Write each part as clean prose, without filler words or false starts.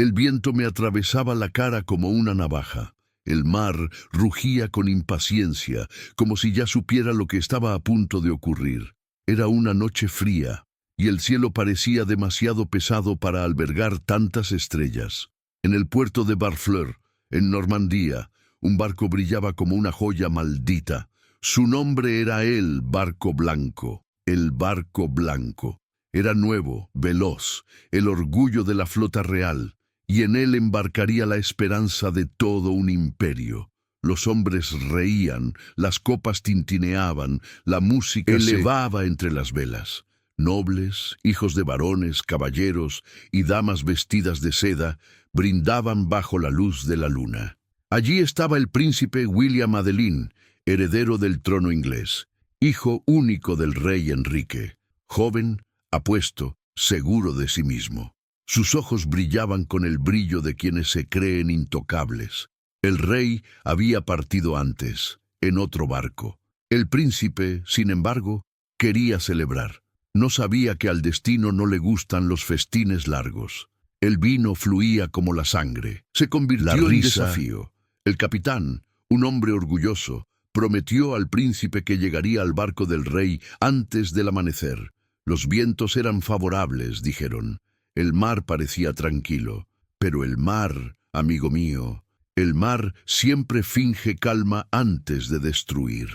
El viento me atravesaba la cara como una navaja. El mar rugía con impaciencia, como si ya supiera lo que estaba a punto de ocurrir. Era una noche fría, y el cielo parecía demasiado pesado para albergar tantas estrellas. En el puerto de Barfleur, en Normandía, un barco brillaba como una joya maldita. Su nombre era el Barco Blanco. El Barco Blanco. Era nuevo, veloz, el orgullo de la flota real, y en él embarcaría la esperanza de todo un imperio. Los hombres reían, las copas tintineaban, la música elevaba entre las velas. Nobles, hijos de varones, caballeros y damas vestidas de seda brindaban bajo la luz de la luna. Allí estaba el príncipe William Adelin, heredero del trono inglés, hijo único del rey Enrique, joven, apuesto, seguro de sí mismo. Sus ojos brillaban con el brillo de quienes se creen intocables. El rey había partido antes, en otro barco. El príncipe, sin embargo, quería celebrar. No sabía que al destino no le gustan los festines largos. El vino fluía como la sangre. Se convirtió en desafío. El capitán, un hombre orgulloso, prometió al príncipe que llegaría al barco del rey antes del amanecer. Los vientos eran favorables, dijeron. El mar parecía tranquilo. Pero el mar, amigo mío, el mar siempre finge calma antes de destruir.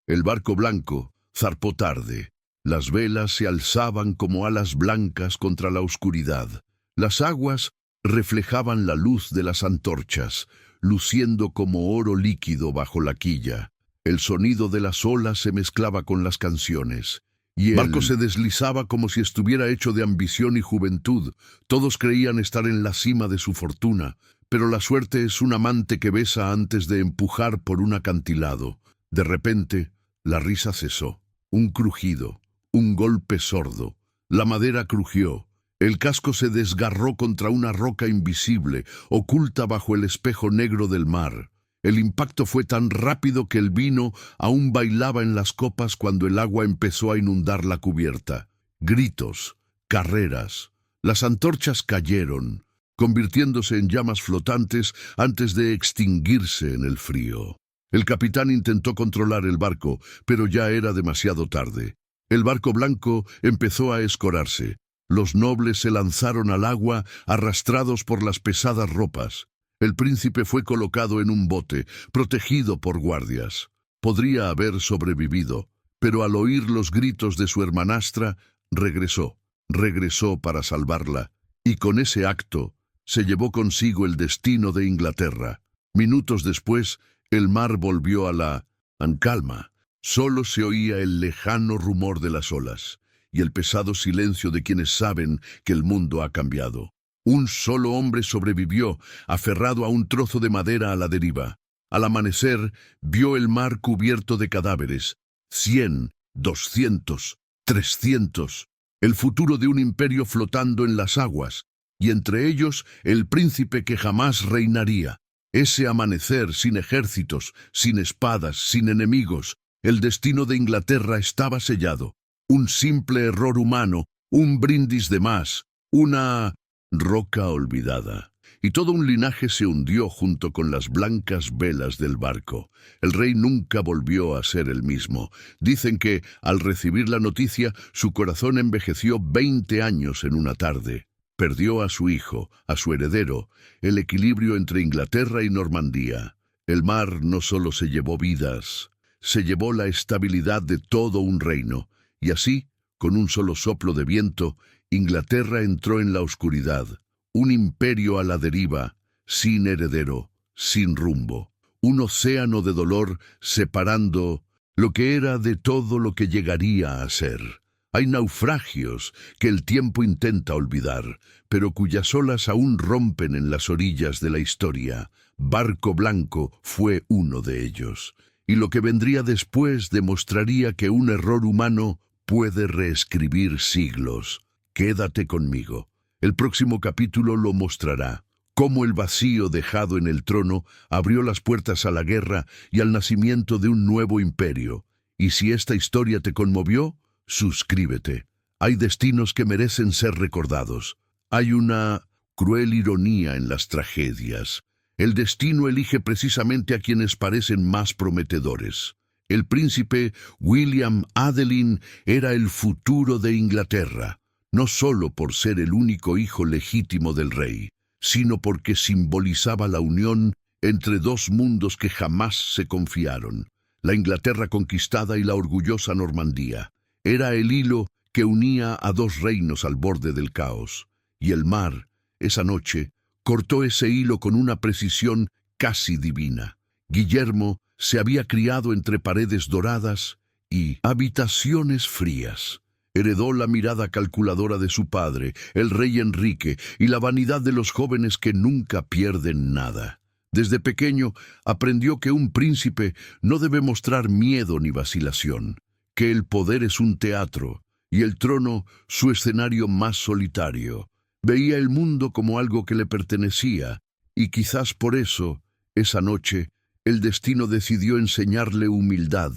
El barco blanco zarpó tarde. Las velas se alzaban como alas blancas contra la oscuridad. Las aguas reflejaban la luz de las antorchas, luciendo como oro líquido bajo la quilla. El sonido de las olas se mezclaba con las canciones. Y el barco se deslizaba como si estuviera hecho de ambición y juventud. Todos creían estar en la cima de su fortuna, pero la suerte es un amante que besa antes de empujar por un acantilado. De repente, la risa cesó. Un crujido, un golpe sordo. La madera crujió. El casco se desgarró contra una roca invisible, oculta bajo el espejo negro del mar. El impacto fue tan rápido que el vino aún bailaba en las copas cuando el agua empezó a inundar la cubierta. Gritos, carreras. Las antorchas cayeron, convirtiéndose en llamas flotantes antes de extinguirse en el frío. El capitán intentó controlar el barco, pero ya era demasiado tarde. El barco blanco empezó a escorarse. Los nobles se lanzaron al agua, arrastrados por las pesadas ropas. El príncipe fue colocado en un bote, protegido por guardias. Podría haber sobrevivido, pero al oír los gritos de su hermanastra, regresó para salvarla, y con ese acto se llevó consigo el destino de Inglaterra. Minutos después, el mar volvió a la calma. Solo se oía el lejano rumor de las olas y el pesado silencio de quienes saben que el mundo ha cambiado. Un solo hombre sobrevivió, aferrado a un trozo de madera a la deriva. Al amanecer, vio el mar cubierto de cadáveres. 100, 200, 300. El futuro de un imperio flotando en las aguas, y entre ellos el príncipe que jamás reinaría. Ese amanecer sin ejércitos, sin espadas, sin enemigos. El destino de Inglaterra estaba sellado. Un simple error humano, un brindis de más, una roca olvidada. Y todo un linaje se hundió junto con las blancas velas del barco. El rey nunca volvió a ser el mismo. Dicen que, al recibir la noticia, su corazón envejeció 20 años en una tarde. Perdió a su hijo, a su heredero, el equilibrio entre Inglaterra y Normandía. El mar no solo se llevó vidas, se llevó la estabilidad de todo un reino. Y así, con un solo soplo de viento, Inglaterra entró en la oscuridad. Un imperio a la deriva, sin heredero, sin rumbo. Un océano de dolor separando lo que era de todo lo que llegaría a ser. Hay naufragios que el tiempo intenta olvidar, pero cuyas olas aún rompen en las orillas de la historia. Barco Blanco fue uno de ellos. Y lo que vendría después demostraría que un error humano puede reescribir siglos. Quédate conmigo. El próximo capítulo lo mostrará. Cómo el vacío dejado en el trono abrió las puertas a la guerra y al nacimiento de un nuevo imperio. Y si esta historia te conmovió, suscríbete. Hay destinos que merecen ser recordados. Hay una cruel ironía en las tragedias. El destino elige precisamente a quienes parecen más prometedores. El príncipe William Adelin era el futuro de Inglaterra, no solo por ser el único hijo legítimo del rey, sino porque simbolizaba la unión entre dos mundos que jamás se confiaron, la Inglaterra conquistada y la orgullosa Normandía. Era el hilo que unía a dos reinos al borde del caos, y el mar, esa noche, cortó ese hilo con una precisión casi divina. Guillermo se había criado entre paredes doradas y habitaciones frías. Heredó la mirada calculadora de su padre, el rey Enrique, y la vanidad de los jóvenes que nunca pierden nada. Desde pequeño aprendió que un príncipe no debe mostrar miedo ni vacilación, que el poder es un teatro y el trono su escenario más solitario. Veía el mundo como algo que le pertenecía, y quizás por eso, esa noche, el destino decidió enseñarle humildad,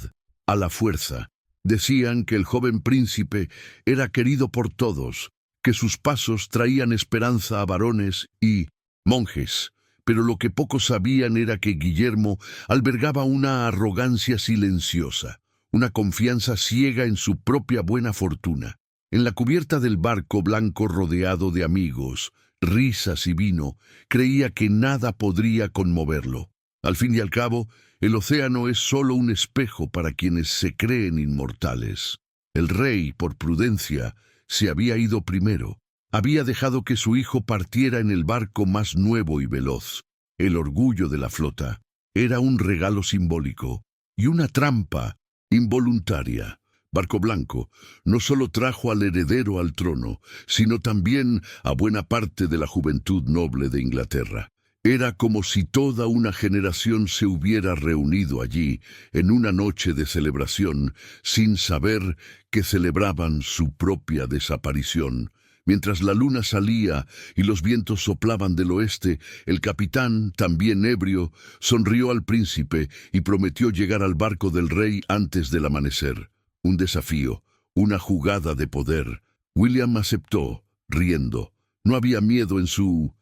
a la fuerza. Decían que el joven príncipe era querido por todos, que sus pasos traían esperanza a varones y monjes, pero lo que pocos sabían era que Guillermo albergaba una arrogancia silenciosa, una confianza ciega en su propia buena fortuna. En la cubierta del barco blanco rodeado de amigos, risas y vino, creía que nada podría conmoverlo. Al fin y al cabo, el océano es solo un espejo para quienes se creen inmortales. El rey, por prudencia, se había ido primero. Había dejado que su hijo partiera en el barco más nuevo y veloz. El orgullo de la flota era un regalo simbólico y una trampa involuntaria. Barco Blanco no solo trajo al heredero al trono, sino también a buena parte de la juventud noble de Inglaterra. Era como si toda una generación se hubiera reunido allí en una noche de celebración, sin saber que celebraban su propia desaparición. Mientras la luna salía y los vientos soplaban del oeste, el capitán, también ebrio, sonrió al príncipe y prometió llegar al barco del rey antes del amanecer. Un desafío, una jugada de poder. William aceptó, riendo. No había miedo en su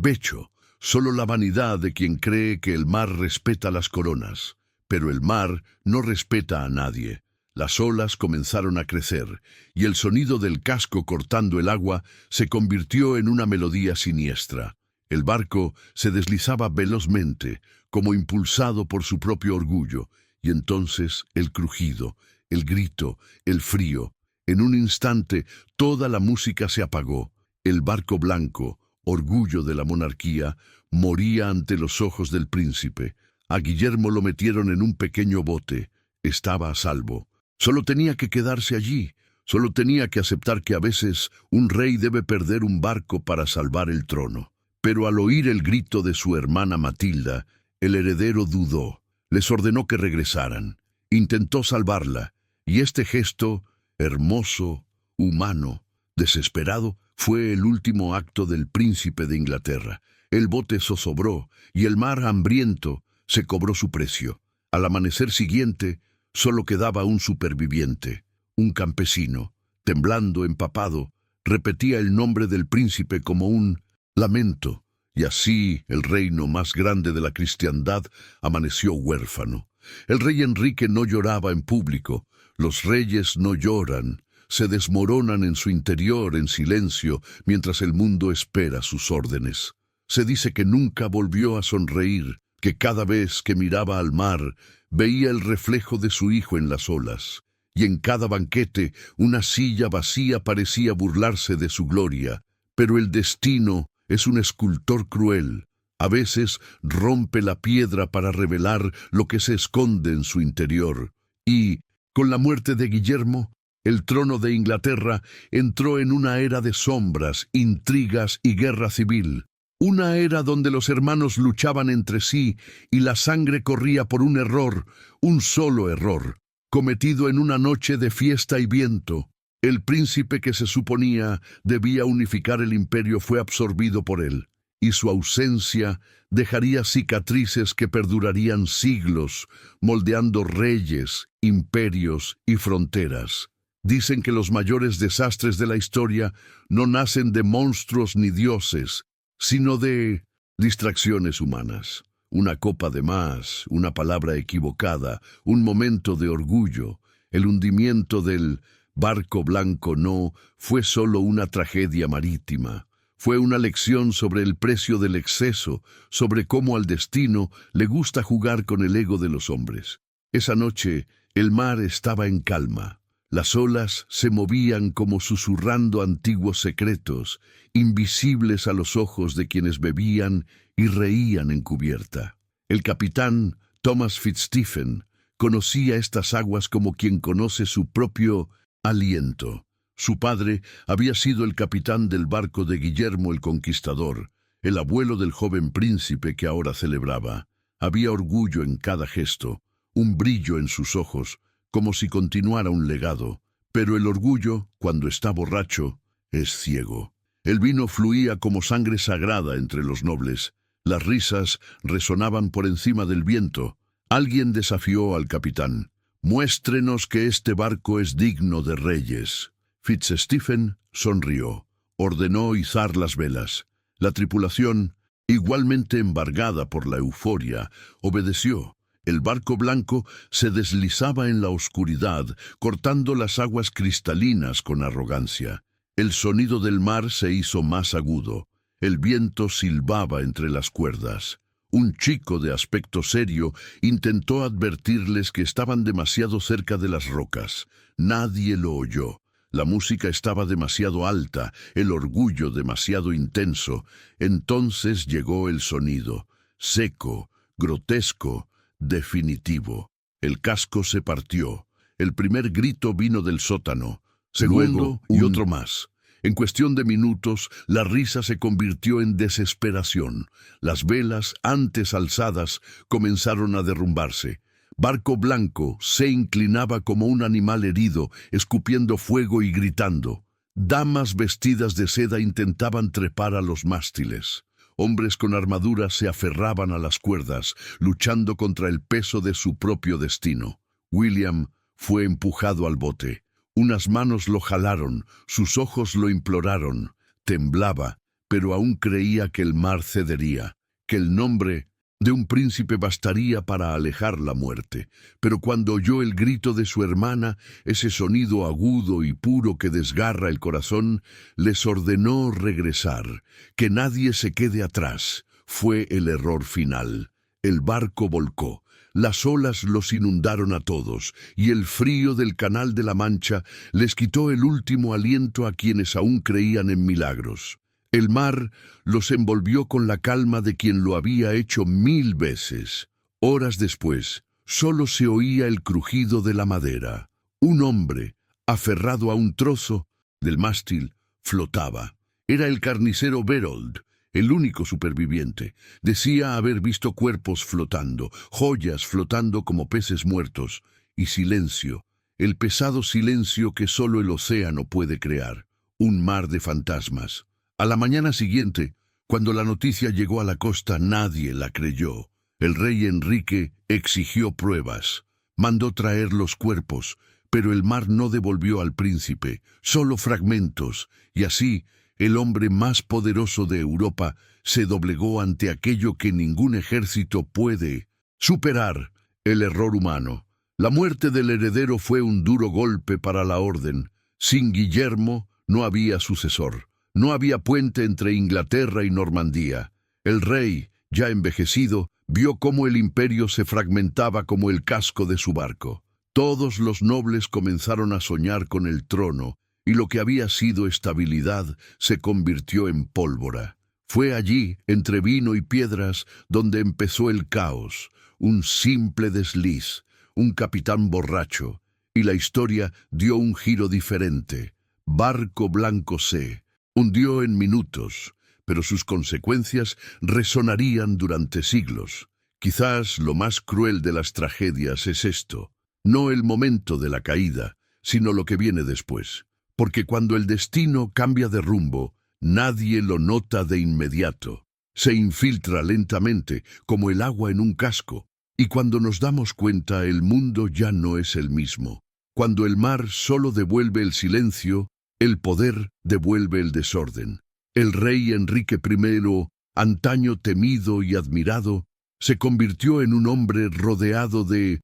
pecho, solo la vanidad de quien cree que el mar respeta las coronas. Pero el mar no respeta a nadie. Las olas comenzaron a crecer, y el sonido del casco cortando el agua se convirtió en una melodía siniestra. El barco se deslizaba velozmente, como impulsado por su propio orgullo, y entonces el crujido, el grito, el frío. En un instante toda la música se apagó. El barco blanco, orgullo de la monarquía, moría ante los ojos del príncipe. A Guillermo lo metieron en un pequeño bote. Estaba a salvo. Solo tenía que quedarse allí. Solo tenía que aceptar que a veces un rey debe perder un barco para salvar el trono. Pero al oír el grito de su hermana Matilda, el heredero dudó. Les ordenó que regresaran. Intentó salvarla, y este gesto, hermoso, humano, desesperado, fue el último acto del príncipe de Inglaterra. El bote zozobró, y el mar hambriento se cobró su precio. Al amanecer siguiente, solo quedaba un superviviente, un campesino, temblando, empapado, repetía el nombre del príncipe como un lamento, y así el reino más grande de la cristiandad amaneció huérfano. El rey Enrique no lloraba en público. Los reyes no lloran, se desmoronan en su interior en silencio mientras el mundo espera sus órdenes. Se dice que nunca volvió a sonreír, que cada vez que miraba al mar veía el reflejo de su hijo en las olas, y en cada banquete una silla vacía parecía burlarse de su gloria. Pero el destino es un escultor cruel. A veces rompe la piedra para revelar lo que se esconde en su interior. Y, con la muerte de Guillermo, el trono de Inglaterra entró en una era de sombras, intrigas y guerra civil. Una era donde los hermanos luchaban entre sí y la sangre corría por un error, un solo error, cometido en una noche de fiesta y viento. El príncipe que se suponía debía unificar el imperio fue absorbido por él, y su ausencia dejaría cicatrices que perdurarían siglos, moldeando reyes, imperios y fronteras. Dicen que los mayores desastres de la historia no nacen de monstruos ni dioses, sino de distracciones humanas. Una copa de más, una palabra equivocada, un momento de orgullo. El hundimiento del barco blanco no fue solo una tragedia marítima. Fue una lección sobre el precio del exceso, sobre cómo al destino le gusta jugar con el ego de los hombres. Esa noche, el mar estaba en calma. Las olas se movían como susurrando antiguos secretos, invisibles a los ojos de quienes bebían y reían en cubierta. El capitán Thomas Fitzstephen conocía estas aguas como quien conoce su propio aliento. Su padre había sido el capitán del barco de Guillermo el Conquistador, el abuelo del joven príncipe que ahora celebraba. Había orgullo en cada gesto, un brillo en sus ojos, como si continuara un legado. Pero el orgullo, cuando está borracho, es ciego. El vino fluía como sangre sagrada entre los nobles. Las risas resonaban por encima del viento. Alguien desafió al capitán. «Muéstrenos que este barco es digno de reyes». Fitzstephen sonrió. Ordenó izar las velas. La tripulación, igualmente embargada por la euforia, obedeció. El barco blanco se deslizaba en la oscuridad, cortando las aguas cristalinas con arrogancia. El sonido del mar se hizo más agudo. El viento silbaba entre las cuerdas. Un chico de aspecto serio intentó advertirles que estaban demasiado cerca de las rocas. Nadie lo oyó. La música estaba demasiado alta, el orgullo demasiado intenso. Entonces llegó el sonido, seco, grotesco, definitivo. El casco se partió. El primer grito vino del sótano. Segundo y otro más. En cuestión de minutos, la risa se convirtió en desesperación. Las velas, antes alzadas, comenzaron a derrumbarse. Barco blanco se inclinaba como un animal herido, escupiendo fuego y gritando. Damas vestidas de seda intentaban trepar a los mástiles. Hombres con armaduras se aferraban a las cuerdas, luchando contra el peso de su propio destino. William fue empujado al bote. Unas manos lo jalaron, sus ojos lo imploraron. Temblaba, pero aún creía que el mar cedería, que el nombre de un príncipe bastaría para alejar la muerte. Pero cuando oyó el grito de su hermana, ese sonido agudo y puro que desgarra el corazón, les ordenó regresar, que nadie se quede atrás. Fue el error final. El barco volcó. Las olas los inundaron a todos, y el frío del Canal de la Mancha les quitó el último aliento a quienes aún creían en milagros. El mar los envolvió con la calma de quien lo había hecho 1000 veces. Horas después, solo se oía el crujido de la madera. Un hombre, aferrado a un trozo del mástil, flotaba. Era el carnicero Berold, el único superviviente. Decía haber visto cuerpos flotando, joyas flotando como peces muertos, y silencio, el pesado silencio que solo el océano puede crear, un mar de fantasmas. A la mañana siguiente, cuando la noticia llegó a la costa, nadie la creyó. El rey Enrique exigió pruebas, mandó traer los cuerpos, pero el mar no devolvió al príncipe, solo fragmentos, y así el hombre más poderoso de Europa se doblegó ante aquello que ningún ejército puede superar: el error humano. La muerte del heredero fue un duro golpe para la orden. Sin Guillermo no había sucesor. No había puente entre Inglaterra y Normandía. El rey, ya envejecido, vio cómo el imperio se fragmentaba como el casco de su barco. Todos los nobles comenzaron a soñar con el trono, y lo que había sido estabilidad se convirtió en pólvora. Fue allí, entre vino y piedras, donde empezó el caos, un simple desliz, un capitán borracho, y la historia dio un giro diferente. Barco blanco se hundió en minutos, pero sus consecuencias resonarían durante siglos. Quizás lo más cruel de las tragedias es esto, no el momento de la caída, sino lo que viene después. Porque cuando el destino cambia de rumbo, nadie lo nota de inmediato. Se infiltra lentamente, como el agua en un casco, y cuando nos damos cuenta, el mundo ya no es el mismo. Cuando el mar solo devuelve el silencio, el poder devuelve el desorden. El rey Enrique I, antaño temido y admirado, se convirtió en un hombre rodeado de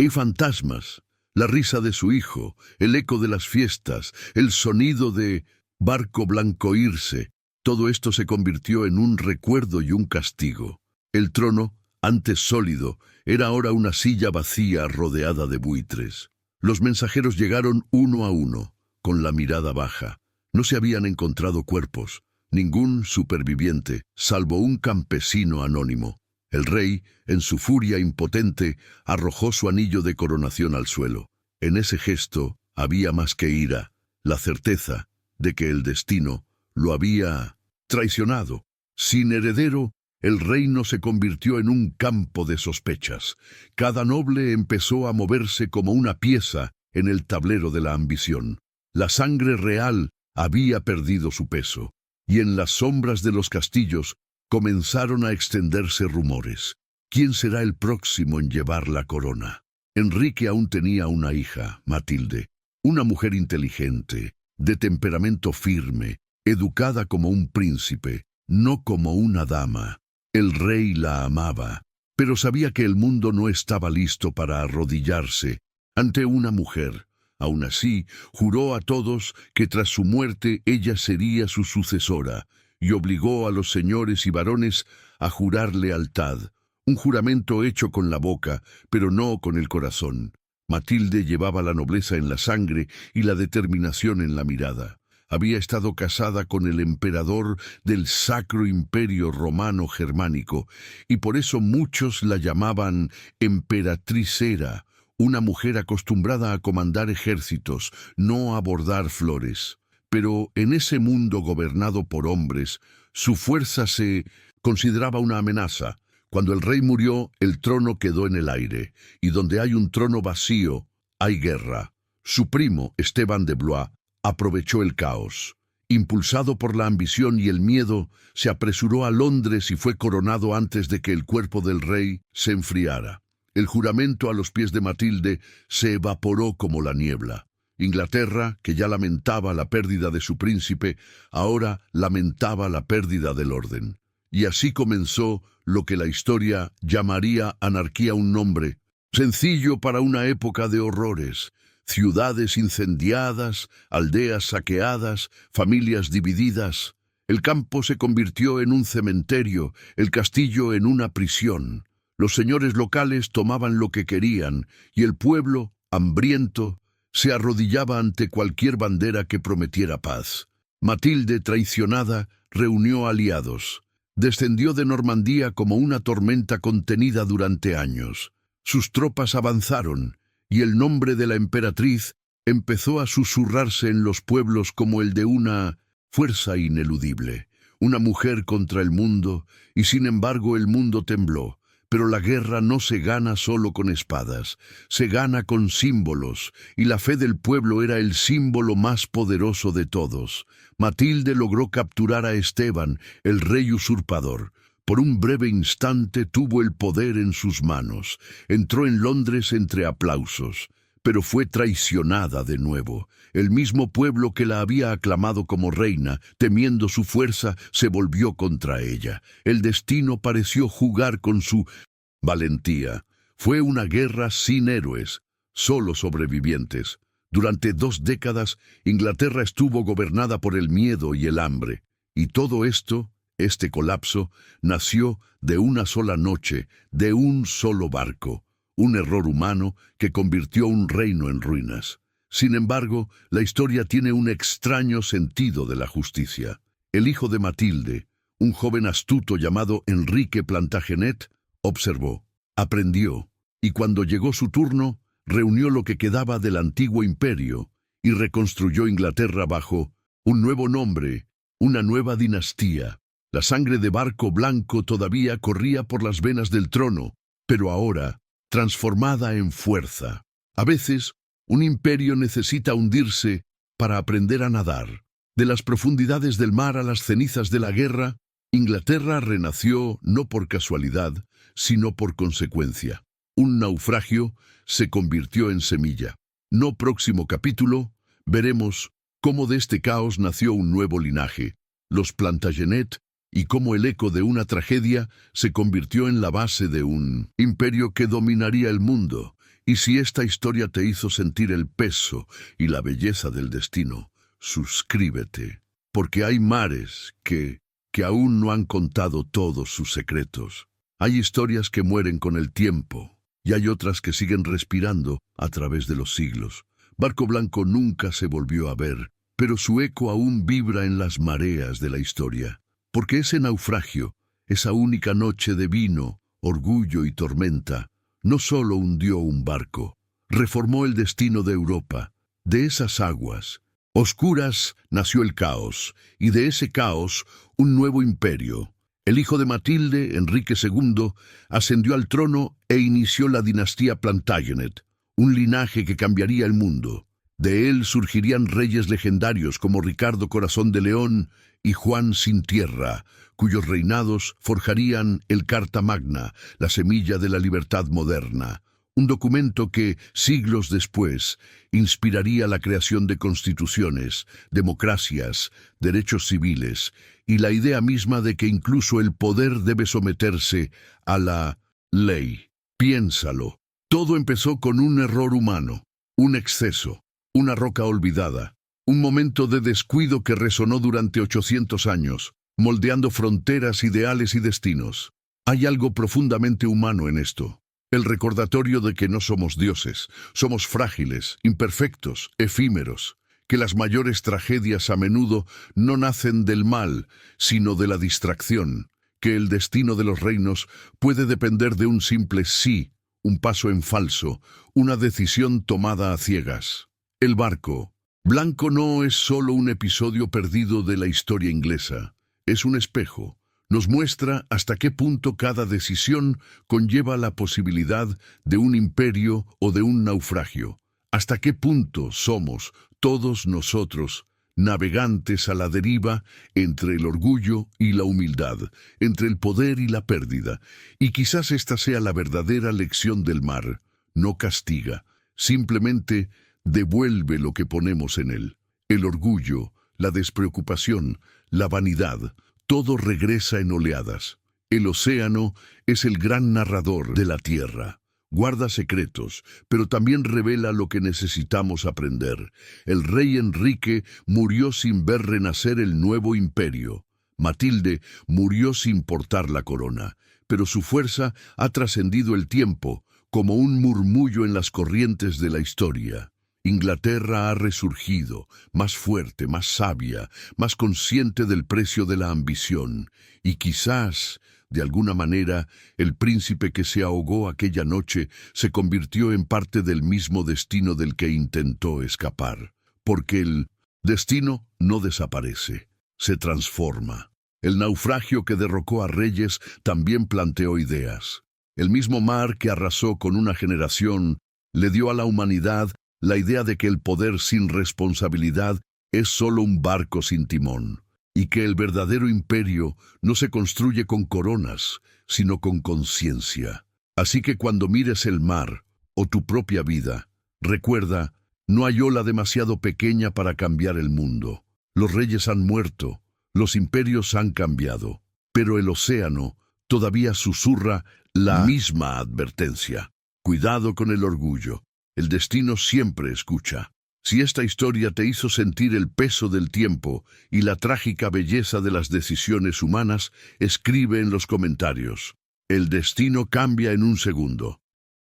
fantasmas, la risa de su hijo, el eco de las fiestas, el sonido de barco blanco irse. Todo esto se convirtió en un recuerdo y un castigo. El trono, antes sólido, era ahora una silla vacía rodeada de buitres. Los mensajeros llegaron uno a uno, con la mirada baja. No se habían encontrado cuerpos, ningún superviviente, salvo un campesino anónimo. El rey, en su furia impotente, arrojó su anillo de coronación al suelo. En ese gesto había más que ira, la certeza de que el destino lo había traicionado. Sin heredero, el reino se convirtió en un campo de sospechas. Cada noble empezó a moverse como una pieza en el tablero de la ambición. La sangre real había perdido su peso, y en las sombras de los castillos comenzaron a extenderse rumores. ¿Quién será el próximo en llevar la corona? Enrique aún tenía una hija, Matilde, una mujer inteligente, de temperamento firme, educada como un príncipe, no como una dama. El rey la amaba, pero sabía que el mundo no estaba listo para arrodillarse ante una mujer. Aún así, juró a todos que tras su muerte ella sería su sucesora, y obligó a los señores y varones a jurar lealtad, un juramento hecho con la boca, pero no con el corazón. Matilde llevaba la nobleza en la sangre y la determinación en la mirada. Había estado casada con el emperador del Sacro Imperio Romano Germánico, y por eso muchos la llamaban emperatriz Hera, una mujer acostumbrada a comandar ejércitos, no a bordar flores. Pero en ese mundo gobernado por hombres, su fuerza se consideraba una amenaza. Cuando el rey murió, el trono quedó en el aire, y donde hay un trono vacío, hay guerra. Su primo, Esteban de Blois, aprovechó el caos. Impulsado por la ambición y el miedo, se apresuró a Londres y fue coronado antes de que el cuerpo del rey se enfriara. El juramento a los pies de Matilde se evaporó como la niebla. Inglaterra, que ya lamentaba la pérdida de su príncipe, ahora lamentaba la pérdida del orden. Y así comenzó lo que la historia llamaría anarquía, un nombre sencillo para una época de horrores. Ciudades incendiadas, aldeas saqueadas, familias divididas. El campo se convirtió en un cementerio, el castillo en una prisión. Los señores locales tomaban lo que querían, y el pueblo, hambriento, se arrodillaba ante cualquier bandera que prometiera paz. Matilde, traicionada, reunió aliados. Descendió de Normandía como una tormenta contenida durante años. Sus tropas avanzaron, y el nombre de la emperatriz empezó a susurrarse en los pueblos como el de una fuerza ineludible, una mujer contra el mundo, y sin embargo el mundo tembló. Pero la guerra no se gana solo con espadas, se gana con símbolos, y la fe del pueblo era el símbolo más poderoso de todos. Matilde logró capturar a Esteban, el rey usurpador. Por un breve instante tuvo el poder en sus manos. Entró en Londres entre aplausos, pero fue traicionada de nuevo. El mismo pueblo que la había aclamado como reina, temiendo su fuerza, se volvió contra ella. El destino pareció jugar con su valentía. Fue una guerra sin héroes, solo sobrevivientes. Durante 2 décadas, Inglaterra estuvo gobernada por el miedo y el hambre. Y todo esto, este colapso, nació de una sola noche, de un solo barco. Un error humano que convirtió un reino en ruinas. Sin embargo, la historia tiene un extraño sentido de la justicia. El hijo de Matilde, un joven astuto llamado Enrique Plantagenet, observó, aprendió, y cuando llegó su turno, reunió lo que quedaba del antiguo imperio y reconstruyó Inglaterra bajo un nuevo nombre, una nueva dinastía. La sangre de Barco Blanco todavía corría por las venas del trono, pero ahora transformada en fuerza. A veces, un imperio necesita hundirse para aprender a nadar. De las profundidades del mar a las cenizas de la guerra, Inglaterra renació no por casualidad, sino por consecuencia. Un naufragio se convirtió en semilla. No próximo capítulo, veremos cómo de este caos nació un nuevo linaje, los Plantagenet, y cómo el eco de una tragedia se convirtió en la base de un imperio que dominaría el mundo. Y si esta historia te hizo sentir el peso y la belleza del destino, suscríbete, porque hay mares que aún no han contado todos sus secretos. Hay historias que mueren con el tiempo, y hay otras que siguen respirando a través de los siglos. Barco Blanco nunca se volvió a ver, pero su eco aún vibra en las mareas de la historia. Porque ese naufragio, esa única noche de vino, orgullo y tormenta, no solo hundió un barco, reformó el destino de Europa. De esas aguas oscuras nació el caos, y de ese caos un nuevo imperio. El hijo de Matilde, Enrique II, ascendió al trono e inició la dinastía Plantagenet, un linaje que cambiaría el mundo. De él surgirían reyes legendarios como Ricardo Corazón de León y Juan Sin Tierra, cuyos reinados forjarían el Carta Magna, la semilla de la libertad moderna. Un documento que, siglos después, inspiraría la creación de constituciones, democracias, derechos civiles y la idea misma de que incluso el poder debe someterse a la ley. Piénsalo. Todo empezó con un error humano, un exceso, una roca olvidada, un momento de descuido que resonó durante 800 años, moldeando fronteras, ideales y destinos. Hay algo profundamente humano en esto. El recordatorio de que no somos dioses, somos frágiles, imperfectos, efímeros, que las mayores tragedias a menudo no nacen del mal, sino de la distracción, que el destino de los reinos puede depender de un simple sí, un paso en falso, una decisión tomada a ciegas. El barco blanco no es solo un episodio perdido de la historia inglesa, es un espejo. Nos muestra hasta qué punto cada decisión conlleva la posibilidad de un imperio o de un naufragio. Hasta qué punto somos, todos nosotros, navegantes a la deriva entre el orgullo y la humildad, entre el poder y la pérdida. Y quizás esta sea la verdadera lección del mar. No castiga, simplemente devuelve lo que ponemos en él. El orgullo, la despreocupación, la vanidad, todo regresa en oleadas. El océano es el gran narrador de la tierra. Guarda secretos, pero también revela lo que necesitamos aprender. El rey Enrique murió sin ver renacer el nuevo imperio. Matilde murió sin portar la corona, pero su fuerza ha trascendido el tiempo, como un murmullo en las corrientes de la historia. Inglaterra ha resurgido, más fuerte, más sabia, más consciente del precio de la ambición, y quizás, de alguna manera, el príncipe que se ahogó aquella noche se convirtió en parte del mismo destino del que intentó escapar, porque el destino no desaparece, se transforma. El naufragio que derrocó a reyes también planteó ideas. El mismo mar que arrasó con una generación le dio a la humanidad la idea de que el poder sin responsabilidad es solo un barco sin timón, y que el verdadero imperio no se construye con coronas, sino con conciencia. Así que cuando mires el mar, o tu propia vida, recuerda, no hay ola demasiado pequeña para cambiar el mundo. Los reyes han muerto, los imperios han cambiado, pero el océano todavía susurra la misma advertencia. Cuidado con el orgullo. El destino siempre escucha. Si esta historia te hizo sentir el peso del tiempo y la trágica belleza de las decisiones humanas, escribe en los comentarios. El destino cambia en un segundo.